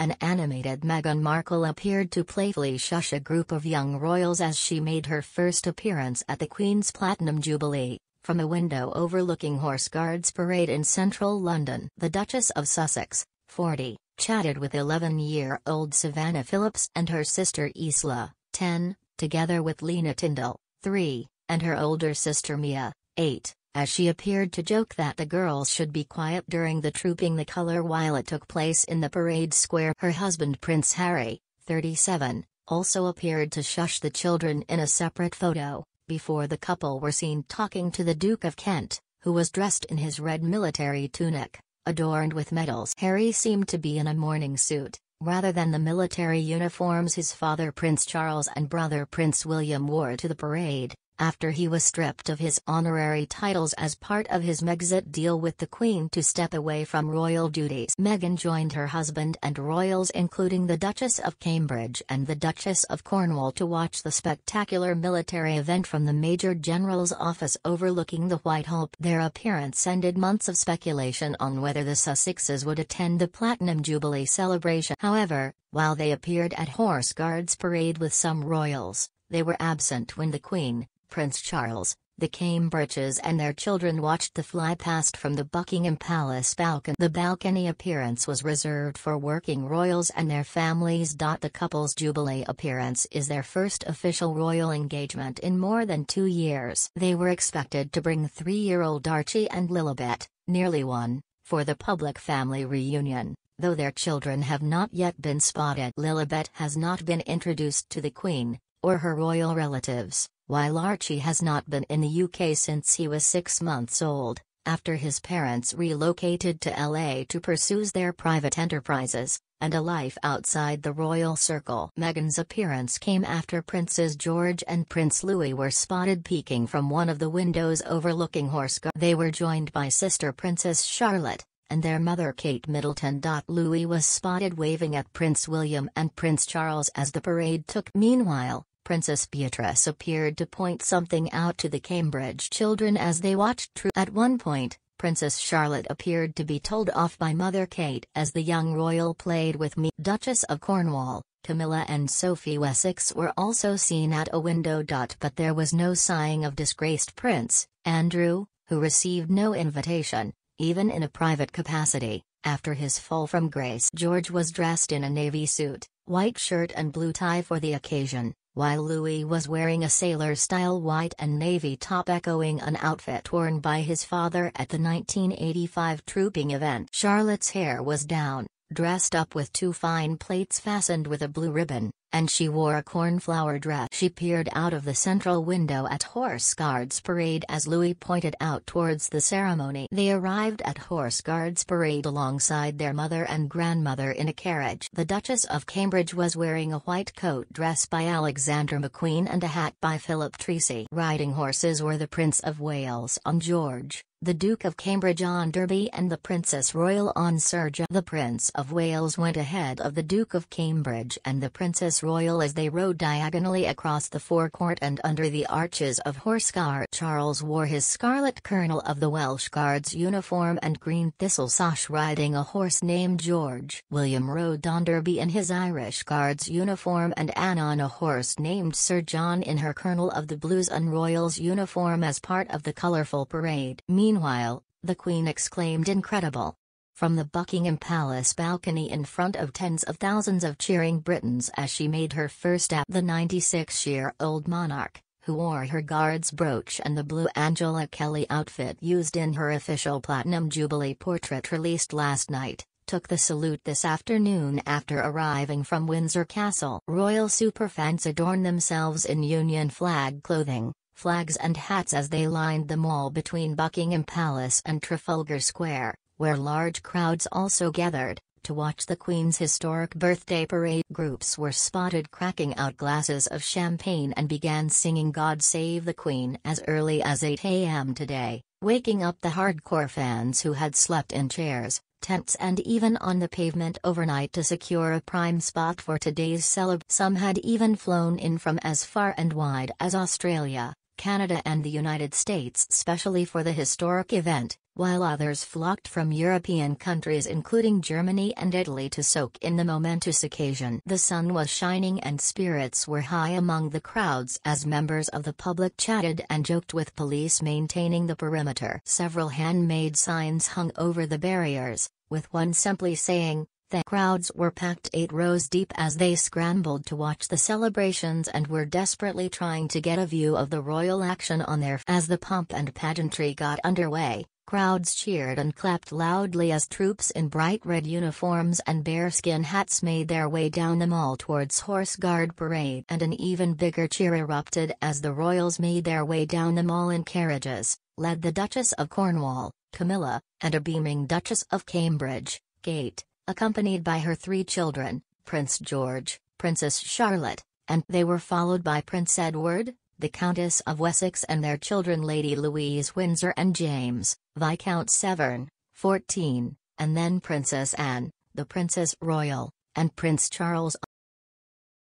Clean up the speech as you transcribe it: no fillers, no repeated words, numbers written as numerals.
an animated Meghan Markle appeared to playfully shush a group of young royals as she made her first appearance at the Queen's Platinum Jubilee, from a window overlooking Horse Guards Parade in central London. The Duchess of Sussex, 40, chatted with 11-year-old Savannah Phillips and her sister Isla, 10, together with Lena Tyndall, 3, and her older sister Mia, 8, as she appeared to joke that the girls should be quiet during the Trooping the Colour while it took place in the parade square. Her husband Prince Harry, 37, also appeared to shush the children in a separate photo, before the couple were seen talking to the Duke of Kent, who was dressed in his red military tunic, adorned with medals. Harry seemed to be in a morning suit, rather than the military uniforms his father Prince Charles and brother Prince William wore to the parade, after he was stripped of his honorary titles as part of his Megxit deal with the Queen to step away from royal duties. Meghan joined her husband and royals including the Duchess of Cambridge and the Duchess of Cornwall to watch the spectacular military event from the Major General's office overlooking the Whitehall. Their appearance ended months of speculation on whether the Sussexes would attend the Platinum Jubilee celebration. However, while they appeared at Horse Guards Parade with some royals, they were absent when the Queen, Prince Charles, the Cambridges and their children watched the fly-past from the Buckingham Palace balcony. The balcony appearance was reserved for working royals and their families. The couple's Jubilee appearance is their first official royal engagement in more than 2 years. They were expected to bring 3-year-old Archie and Lilibet, nearly 1, for the public family reunion, though their children have not yet been spotted. Lilibet has not been introduced to the Queen, or her royal relatives, while Archie has not been in the UK since he was 6 months old, after his parents relocated to LA to pursue their private enterprises, and a life outside the royal circle. Meghan's appearance came after Princes George and Prince Louis were spotted peeking from one of the windows overlooking Horse Guards. They were joined by sister Princess Charlotte, and their mother Kate Middleton. Louis was spotted waving at Prince William and Prince Charles as the parade took. Meanwhile, Princess Beatrice appeared to point something out to the Cambridge children as they watched. At one point, Princess Charlotte appeared to be told off by Mother Kate as the young royal played with me. Duchess of Cornwall, Camilla and Sophie Wessex were also seen at a window. But there was no sign of disgraced Prince Andrew, who received no invitation, even in a private capacity, after his fall from grace. George was dressed in a navy suit, white shirt and blue tie for the occasion, while Louis was wearing a sailor-style white and navy top echoing an outfit worn by his father at the 1985 trooping event. Charlotte's hair was down, dressed up with 2 fine plaits fastened with a blue ribbon, and she wore a cornflower dress. She peered out of the central window at Horse Guards Parade as Louis pointed out towards the ceremony. They arrived at Horse Guards Parade alongside their mother and grandmother in a carriage. The Duchess of Cambridge was wearing a white coat dress by Alexander McQueen and a hat by Philip Treacy. Riding horses were the Prince of Wales on George, the Duke of Cambridge on Derby and the Princess Royal on Sir John. The Prince of Wales went ahead of the Duke of Cambridge and the Princess Royal as they rode diagonally across the forecourt and under the arches of Horse Guards. Charles wore his Scarlet Colonel of the Welsh Guards uniform and green thistle sash riding a horse named George. William rode on Derby in his Irish Guards uniform and Anne on a horse named Sir John in her Colonel of the Blues and Royals uniform as part of the colourful parade. Meanwhile, the Queen exclaimed "Incredible!" from the Buckingham Palace balcony in front of tens of thousands of cheering Britons as she made her first step. The 96-year-old monarch, who wore her guards brooch and the blue Angela Kelly outfit used in her official Platinum Jubilee portrait released last night, took the salute this afternoon after arriving from Windsor Castle. Royal superfans adorned themselves in Union flag clothing, flags and hats as they lined the mall between Buckingham Palace and Trafalgar Square, where large crowds also gathered to watch the Queen's historic birthday parade. Groups were spotted cracking out glasses of champagne and began singing "God Save the Queen" as early as 8 a.m. today, waking up the hardcore fans who had slept in chairs, tents and even on the pavement overnight to secure a prime spot for today's celebration. Some had even flown in from as far and wide as Australia, Canada and the United States specially for the historic event, while others flocked from European countries including Germany and Italy to soak in the momentous occasion. The sun was shining and spirits were high among the crowds as members of the public chatted and joked with police maintaining the perimeter. Several handmade signs hung over the barriers, with one simply saying, "The crowds were packed 8 rows deep as they scrambled to watch the celebrations and were desperately trying to get a view of the royal action on their." As the pomp and pageantry got underway, crowds cheered and clapped loudly as troops in bright red uniforms and bearskin hats made their way down the mall towards Horse Guard Parade. And an even bigger cheer erupted as the royals made their way down the mall in carriages, led the Duchess of Cornwall, Camilla, and a beaming Duchess of Cambridge, Kate, accompanied by her 3 children, Prince George, Princess Charlotte, and they were followed by Prince Edward, the Countess of Wessex and their children Lady Louise Windsor and James, Viscount Severn, 14, and then Princess Anne, the Princess Royal, and Prince Charles.